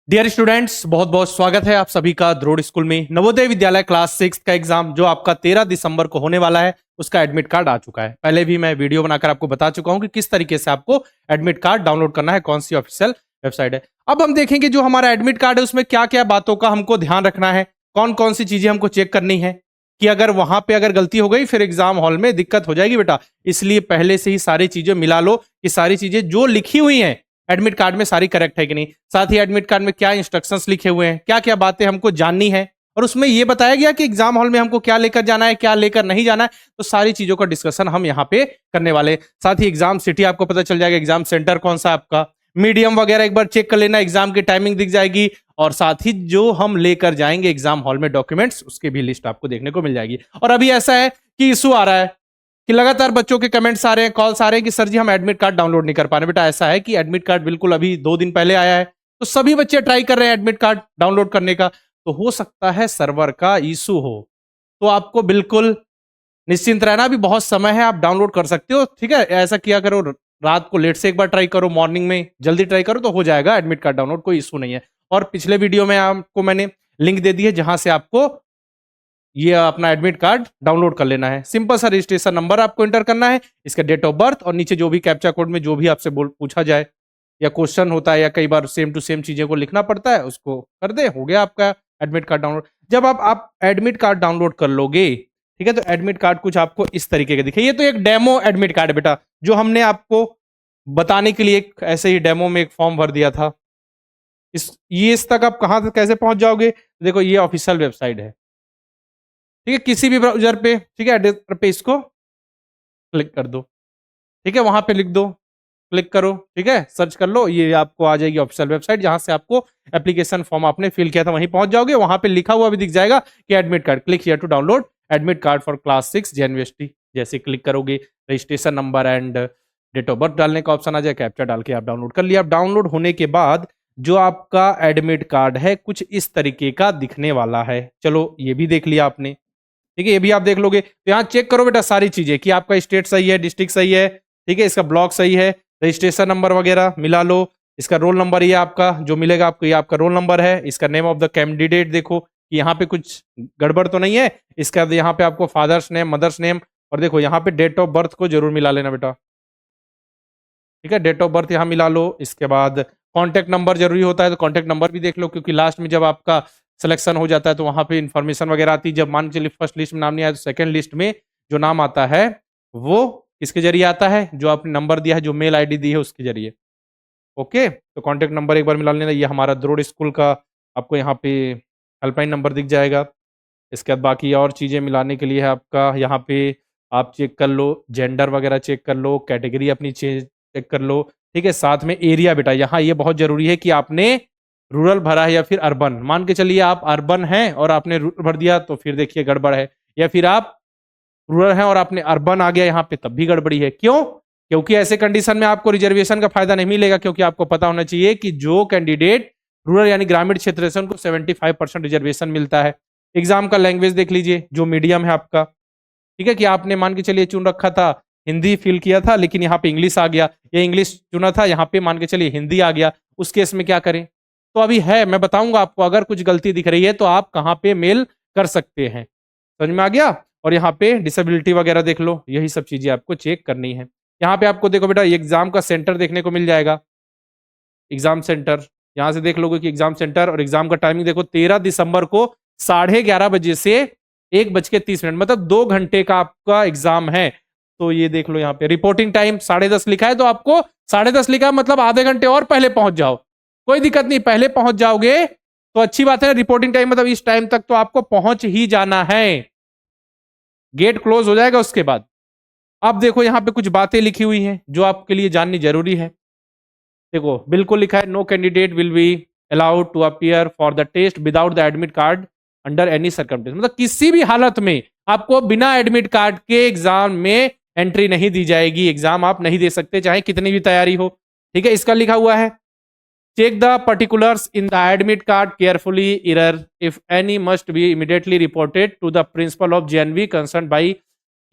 Dear students, बहुत बहुत स्वागत है आप सभी का द्रोड़ स्कूल में। नवोदय विद्यालय क्लास 6 का एग्जाम जो आपका 13 दिसंबर को होने वाला है, उसका एडमिट कार्ड आ चुका है। पहले भी मैं वीडियो बनाकर आपको बता चुका हूं कि किस तरीके से आपको एडमिट कार्ड डाउनलोड करना है, कौन सी ऑफिशियल वेबसाइट है। अब हम देखेंगे जो हमारा एडमिट कार्ड है उसमें क्या क्या बातों का हमको ध्यान रखना है, कौन कौन सी चीजें हमको चेक करनी है कि अगर वहां पे अगर गलती हो गई फिर एग्जाम हॉल में दिक्कत हो जाएगी बेटा। इसलिए पहले से ही सारी चीजें मिला लो कि सारी चीजें जो लिखी हुई हैं एडमिट कार्ड में सारी करेक्ट है कि नहीं। साथ ही एडमिट कार्ड में क्या इंस्ट्रक्शंस लिखे हुए हैं, क्या क्या बातें हमको जाननी है, और उसमें यह बताया गया कि एग्जाम हॉल में हमको क्या लेकर जाना है, क्या लेकर नहीं जाना है। तो सारी चीजों का डिस्कशन हम यहाँ पे करने वाले। साथ ही एग्जाम सिटी आपको पता चल जाएगा, एग्जाम सेंटर कौन सा आपका, मीडियम वगैरह एक बार चेक कर लेना, एग्जाम की टाइमिंग दिख जाएगी, और साथ ही जो हम लेकर जाएंगे एग्जाम हॉल में डॉक्यूमेंट्स, उसकी भी लिस्ट आपको देखने को मिल जाएगी। और अभी ऐसा है कि इशू आ रहा है कि लगातार बच्चों के कमेंट्स आ रहे हैं, कॉल्स आ रहे हैं कि सर जी हम एडमिट कार्ड डाउनलोड नहीं कर पा रहे। बेटा ऐसा है कि एडमिट कार्ड बिल्कुल अभी 2 दिन पहले आया है, तो सभी बच्चे ट्राई कर रहे हैं एडमिट कार्ड डाउनलोड करने का। तो हो सकता है सर्वर का इशू हो, तो आपको बिल्कुल निश्चिंत रहना, अभी बहुत समय है, आप डाउनलोड कर सकते हो। ठीक है, ऐसा किया करो, रात को लेट से एक बार ट्राई करो, मॉर्निंग में जल्दी ट्राई करो, तो हो जाएगा एडमिट कार्ड डाउनलोड, कोई इशू नहीं है। और पिछले वीडियो में आपको मैंने लिंक दे दी है जहां से आपको ये अपना एडमिट कार्ड डाउनलोड कर लेना है। सिंपल सा रजिस्ट्रेशन नंबर आपको एंटर करना है, इसका डेट ऑफ बर्थ, और नीचे जो भी कैप्चा कोड में जो भी आपसे पूछा जाए या क्वेश्चन होता है या कई बार सेम टू सेम चीजें को लिखना पड़ता है, उसको कर दे, हो गया आपका एडमिट कार्ड डाउनलोड। जब आप एडमिट कार्ड डाउनलोड कर लोगे, ठीक है, तो एडमिट कार्ड कुछ आपको इस तरीके का दिखे। ये तो एक डेमो एडमिट कार्ड है बेटा, जो हमने आपको बताने के लिए ऐसे ही डेमो में एक फॉर्म भर दिया था। इस तक आप कहां तक कैसे पहुंच जाओगे, देखो ये ऑफिशियल वेबसाइट है, ठीक है, किसी भी ब्राउजर पे, ठीक है, एड्रेस पे इसको क्लिक कर दो, ठीक है, वहां पे लिख दो, क्लिक करो, ठीक है, सर्च कर लो, ये आपको आ जाएगी ऑफिशियल वेबसाइट जहां से आपको एप्लीकेशन फॉर्म आपने फिल किया था वहीं पहुंच जाओगे। वहां पे लिखा हुआ भी दिख जाएगा कि admit card, click here to download admit card for class 6 JNVST. जैसे क्लिक करोगे, registration number and date of birth डालने का ऑप्शन आ जाए, कैप्चा डाल के आप डाउनलोड कर लिया। आप डाउनलोड होने के बाद जो आपका एडमिट कार्ड है कुछ इस तरीके का दिखने वाला है। चलो ये भी देख लिया आपने, ठीक है, ये भी आप देख लोगे। तो यहाँ चेक करो बेटा सारी चीजें कि आपका स्टेट सही है, डिस्ट्रिक्ट सही है, ठीक है, इसका ब्लॉक सही है, रजिस्ट्रेशन नंबर वगैरह मिला लो, इसका रोल नंबर ये आपका जो मिलेगा आपको, ये आपका रोल नंबर है, इसका नेम ऑफ द कैंडिडेट देखो कि यहाँ पे कुछ गड़बड़ तो नहीं है। इसके बाद यहाँ पे आपको फादर्स नेम, मदर्स नेम, और देखो यहाँ पे डेट ऑफ बर्थ को जरूर मिला लेना बेटा, ठीक है, डेट ऑफ बर्थ यहाँ मिला लो। इसके बाद कॉन्टैक्ट नंबर जरूरी होता है, तो कॉन्टैक्ट नंबर भी देख लो, क्योंकि लास्ट में जब आपका सिलेक्शन हो जाता है तो वहां पे इंफॉर्मेशन वगैरह आती है। जब मान के चलिए फर्स्ट लिस्ट में नाम नहीं आया तो सेकंड लिस्ट में जो नाम आता है वो किसके जरिए आता है, जो आपने नंबर दिया है, जो मेल आईडी दी है उसके जरिए। ओके, तो कॉन्टैक्ट नंबर एक बार मिला लेना, ये हमारा द्रोड़ स्कूल का आपको यहाँ पे हेल्पलाइन नंबर दिख जाएगा। इसके बाद बाकी और चीज़ें मिलाने के लिए है आपका यहाँ पे, आप चेक कर लो, जेंडर वगैरह चेक कर लो, कैटेगरी अपनी चेक कर लो, ठीक है। साथ में एरिया बेटा, यहाँ ये बहुत जरूरी है कि आपने रूरल भरा है या फिर अर्बन। मान के चलिए आप अर्बन हैं और आपने रूरल भर दिया तो फिर देखिए गड़बड़ है, या फिर आप रूरल हैं और आपने अर्बन आ गया यहाँ पे तब भी गड़बड़ी है। क्यों? क्योंकि ऐसे कंडीशन में आपको रिजर्वेशन का फायदा नहीं मिलेगा, क्योंकि आपको पता होना चाहिए कि जो कैंडिडेट रूरल यानी ग्रामीण क्षेत्र से उनको 75% रिजर्वेशन मिलता है। एग्जाम का लैंग्वेज देख लीजिए, जो मीडियम है आपका, ठीक है, कि आपने मान के चलिए चुन रखा था हिंदी फिल किया था लेकिन यहाँ पे इंग्लिश आ गया, या इंग्लिश चुना था यहाँ पे मान के चलिए हिंदी आ गया, उस केस में क्या करें? तो अभी है, मैं बताऊंगा आपको, अगर कुछ गलती दिख रही है तो आप कहाँ पे मेल कर सकते हैं। समझ में आ गया? और यहाँ पे डिसेबिलिटी वगैरह देख लो, यही सब चीजें आपको चेक करनी है। यहाँ पे आपको देखो बेटा एग्जाम का सेंटर देखने को मिल जाएगा, एग्जाम सेंटर, यहाँ से देख लोगे कि एग्जाम सेंटर, और एग्जाम का टाइमिंग देखो 13 दिसंबर को 11:30 बजे से 1:30, मतलब 2 घंटे का आपका एग्जाम है। तो ये देख लो यहाँ पे रिपोर्टिंग टाइम 10:30 लिखा है, तो आपको 10:30 लिखा है मतलब आधे घंटे और पहले पहुंच जाओ, कोई दिक्कत नहीं, पहले पहुंच जाओगे तो अच्छी बात है। रिपोर्टिंग टाइम मतलब इस टाइम तक तो आपको पहुंच ही जाना है, गेट क्लोज हो जाएगा उसके बाद। अब देखो यहाँ पे कुछ बातें लिखी हुई हैं जो आपके लिए जाननी जरूरी है। देखो बिल्कुल लिखा है, no candidate will be allowed to appear for the test without the admit card under any circumstance, मतलब किसी भी हालत में आपको बिना एडमिट कार्ड के एग्जाम में एंट्री नहीं दी जाएगी, एग्जाम आप नहीं दे सकते चाहे कितनी भी तैयारी हो, ठीक है। इसका लिखा हुआ है, check the particulars in the admit card carefully, error if any must be immediately reported to the principal of JNV concern by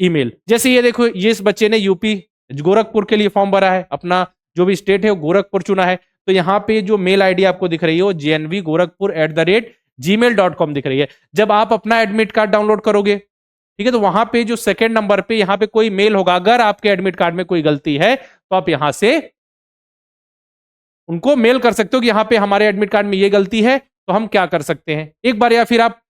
email. जैसे ये देखो, ये इस बच्चे ने यूपी गोरखपुर के लिए फॉर्म भरा है, अपना जो भी स्टेट है वो गोरखपुर चुना है, तो यहाँ पे जो मेल आईडी आपको दिख रही है वो jnvgorakhpur@gmail.com दिख रही है। जब आप अपना एडमिट कार्ड डाउनलोड करोगे, ठीक है, तो वहां पे जो सेकंड नंबर पे यहाँ पे कोई मेल होगा, अगर आपके एडमिट कार्ड में कोई गलती है तो आप यहां से उनको मेल कर सकते हो कि यहाँ पे हमारे एडमिट कार्ड में ये गलती है, तो हम क्या कर सकते हैं। एक बार या फिर आप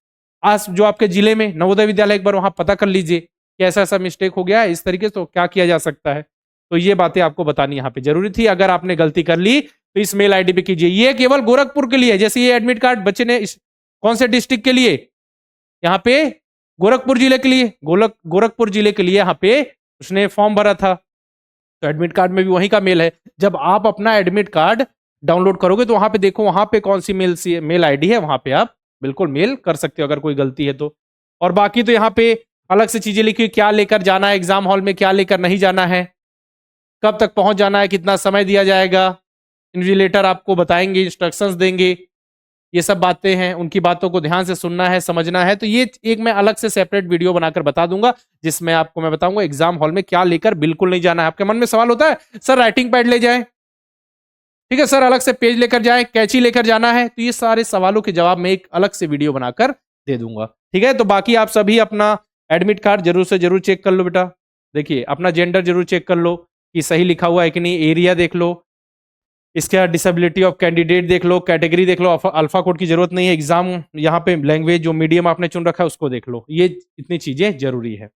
आज जो आपके जिले में नवोदय विद्यालय, एक बार वहां पता कर लीजिए कि ऐसा ऐसा मिस्टेक हो गया है, इस तरीके से तो क्या किया जा सकता है। तो ये बातें आपको बतानी यहाँ पे जरूरी थी। अगर आपने गलती कर ली तो इस मेल आईडी पे कीजिए। ये केवल गोरखपुर के लिए, जैसे ये एडमिट कार्ड बच्चे ने कौन से डिस्ट्रिक्ट के लिए, यहाँ पे गोरखपुर जिले के लिए, गोरखपुर जिले के लिए यहाँ पे उसने फॉर्म भरा था, तो एडमिट कार्ड में भी वहीं का मेल है। जब आप अपना एडमिट कार्ड डाउनलोड करोगे तो वहां पे देखो, वहां पे कौन सी मेल आईडी है, वहां पे आप बिल्कुल मेल कर सकते हो अगर कोई गलती है तो। और बाकी तो यहाँ पे अलग से चीजें लिखी, क्या लेकर जाना है एग्जाम हॉल में, क्या लेकर नहीं जाना है, कब तक पहुंच जाना है, कितना समय दिया जाएगा, इन्विजिलेटर आपको बताएंगे, इंस्ट्रक्शंस देंगे, ये सब बातें हैं। उनकी बातों को ध्यान से सुनना है, समझना है। तो ये एक मैं अलग से सेपरेट वीडियो बनाकर बता दूंगा, जिसमें आपको मैं बताऊंगा एग्जाम हॉल में क्या लेकर बिल्कुल नहीं जाना है। आपके मन में सवाल होता है सर राइटिंग पैड ले जाएं, ठीक है सर अलग से पेज लेकर जाएं, कैंची लेकर जाना है, तो ये सारे सवालों के जवाब मैं एक अलग से वीडियो बनाकर दे दूंगा, ठीक है। तो बाकी आप सभी अपना एडमिट कार्ड जरूर से जरूर चेक कर लो बेटा। देखिए अपना जेंडर जरूर चेक कर लो कि सही लिखा हुआ है कि नहीं, एरिया देख लो, इसका डिसेबिलिटी ऑफ कैंडिडेट देख लो, कैटेगरी देख लो, अल्फा कोड की जरूरत नहीं है, एग्जाम यहाँ पे लैंग्वेज जो मीडियम आपने चुन रखा है उसको देख लो। ये इतनी चीजें जरूरी है।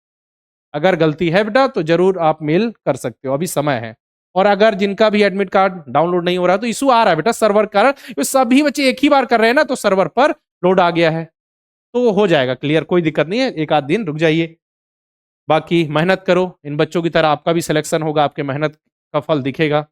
अगर गलती है बेटा तो जरूर आप मेल कर सकते हो, अभी समय है। और अगर जिनका भी एडमिट कार्ड डाउनलोड नहीं हो रहा तो इशू आ रहा है बेटा सर्वर कारण, सभी बच्चे एक ही बार कर रहे हैं ना, तो सर्वर पर लोड आ गया है, तो हो जाएगा क्लियर, कोई दिक्कत नहीं है, एक आध दिन रुक जाइए। बाकी मेहनत करो, इन बच्चों की तरह आपका भी सिलेक्शन होगा, आपके मेहनत का फल दिखेगा, है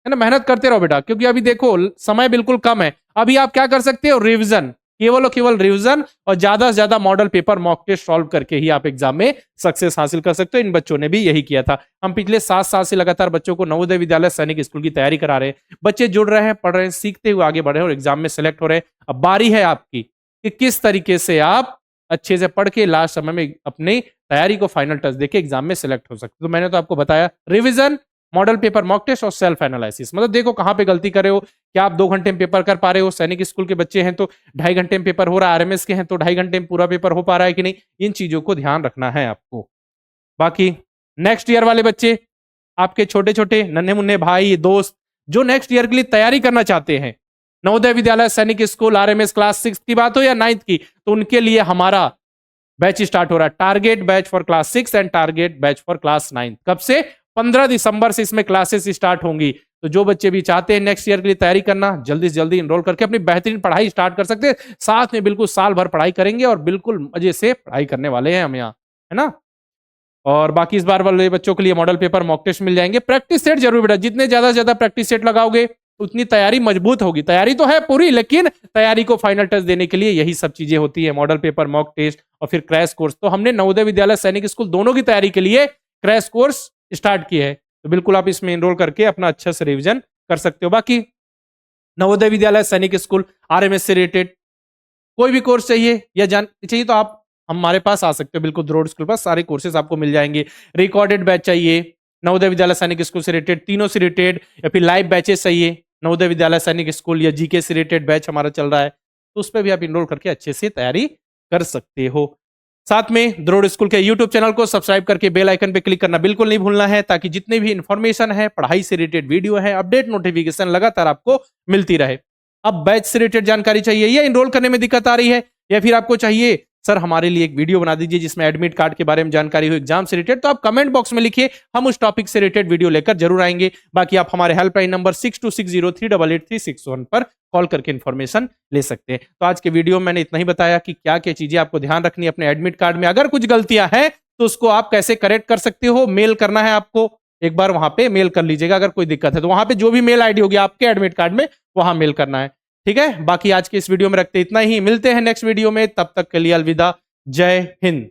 ना। मेहनत करते रहो बेटा, क्योंकि अभी देखो समय बिल्कुल कम है। अभी आप क्या कर सकते हो, रिवीजन, केवल और केवल रिवीजन, और ज्यादा से ज्यादा model paper mock test solve करके ही आप एग्जाम में सक्सेस हासिल कर सकते हो। इन बच्चों ने भी यही किया था। हम पिछले 7 साल से लगातार बच्चों को नवोदय विद्यालय सैनिक स्कूल की तैयारी करा रहे हैं। बच्चे जुड़ रहे हैं, पढ़ रहे हैं, सीखते हुए आगे बढ़ रहे हैं और एग्जाम में सेलेक्ट हो रहे हैं। अब बारी है आपकी कि किस तरीके से आप अच्छे से पढ़ के लास्ट समय में अपनी तैयारी को फाइनल टच देके एग्जाम में सेलेक्ट हो सकते। तो मैंने तो आपको बताया revision, model paper mock test और सेल्फ एनालिसिस। मतलब देखो कहां पे गलती कर रहे हो, क्या आप 2 घंटे में पेपर कर पा रहे हो, सैनिक स्कूल के बच्चे हैं तो 2.5 घंटे में पेपर हो रहा है, आरएमएस के हैं तो 2.5 घंटे में पूरा पेपर हो पा रहा है कि नहीं, इन चीजों को ध्यान रखना है आपको। बाकी नेक्स्ट ईयर वाले बच्चे, आपके छोटे छोटे नन्हे मुन्ने भाई दोस्त जो नेक्स्ट ईयर के लिए तैयारी करना चाहते हैं, नवोदय विद्यालय सैनिक स्कूल आरएमएस क्लास 6 की बात हो या 9th की, तो उनके लिए हमारा बैच स्टार्ट हो रहा है, target batch for class 6 and target batch for class 9। कब से, 15 दिसंबर से इसमें क्लासेस स्टार्ट होंगी। तो जो बच्चे भी चाहते हैं नेक्स्ट ईयर के लिए तैयारी करना, जल्दी से जल्दी इनरोल करके अपनी बेहतरीन पढ़ाई स्टार्ट कर सकते हैं। साथ में बिल्कुल साल भर पढ़ाई करेंगे और बिल्कुल मजे से पढ़ाई करने वाले हैं हम यहाँ, है ना। और बाकी इस बार वाले बच्चों के लिए मॉडल पेपर मॉक टेस्ट मिल जाएंगे। प्रैक्टिस सेट जरूर बेटा, जितने ज्यादा से ज्यादा प्रैक्टिस सेट लगाओगे उतनी तैयारी मजबूत होगी। तैयारी तो है पूरी, लेकिन तैयारी को फाइनल टच देने के लिए यही सब चीजें होती है, मॉडल पेपर मॉक टेस्ट और फिर क्रैश कोर्स। तो हमने नवोदय विद्यालय सैनिक स्कूल दोनों की तैयारी के लिए क्रैश कोर्स स्टार्ट किया है, तो बिल्कुल आप इसमें एनरोल करके अपना अच्छे से रिविजन कर सकते हो। बाकी नवोदय विद्यालय सैनिक स्कूल आरएमएस से रिलेटेड कोई भी कोर्स चाहिए या जान चाहिए तो आप हमारे पास आ सकते हो, बिल्कुल द्रोड़ स्कूल पास सारे कोर्सेज आपको मिल जाएंगे। रिकॉर्डेड बैच चाहिए नवोदय विद्यालय सैनिक स्कूल से रिलेटेड, तीनों से रिलेटेड, या फिर लाइव बैचेस चाहिए नवोदय विद्यालय सैनिक स्कूल या जीके से रिलेटेड बैच हमारा चल रहा है, तो उस पर भी आप इनरोल करके अच्छे से तैयारी कर सकते हो। साथ में द्रोड़ स्कूल के यूट्यूब चैनल को सब्सक्राइब करके बेल आइकन पे क्लिक करना बिल्कुल नहीं भूलना है, ताकि जितने भी इंफॉर्मेशन है, पढ़ाई से रिलेटेड वीडियो है, अपडेट नोटिफिकेशन लगातार आपको मिलती रहे। अब बैच से रिलेटेड जानकारी चाहिए या इनरोल करने में दिक्कत आ रही है, या फिर आपको चाहिए सर हमारे लिए एक वीडियो बना दीजिए जिसमें एडमिट कार्ड के बारे में जानकारी हो एग्जाम से रिलेटेड, तो आप कमेंट बॉक्स में लिखिए, हम उस टॉपिक से रिलेटेड वीडियो लेकर जरूर आएंगे। बाकी आप हमारे हेल्पलाइन नंबर 6260388361 पर कॉल करके इन्फॉर्मेशन ले सकते हैं। तो आज के वीडियो में मैंने इतना ही बताया कि क्या क्या चीजें आपको ध्यान रखनी है अपने एडमिट कार्ड में। अगर कुछ गलतियां हैं तो उसको आप कैसे करेक्ट कर सकते हो, मेल करना है आपको, एक बार वहां पे मेल कर लीजिएगा। अगर कोई दिक्कत है तो वहां पे जो भी मेल आईडी होगी आपके एडमिट कार्ड में वहां मेल करना है, ठीक है। बाकी आज के इस वीडियो में रखते इतना ही, मिलते हैं नेक्स्ट वीडियो में, तब तक के लिए अलविदा, जय हिंद।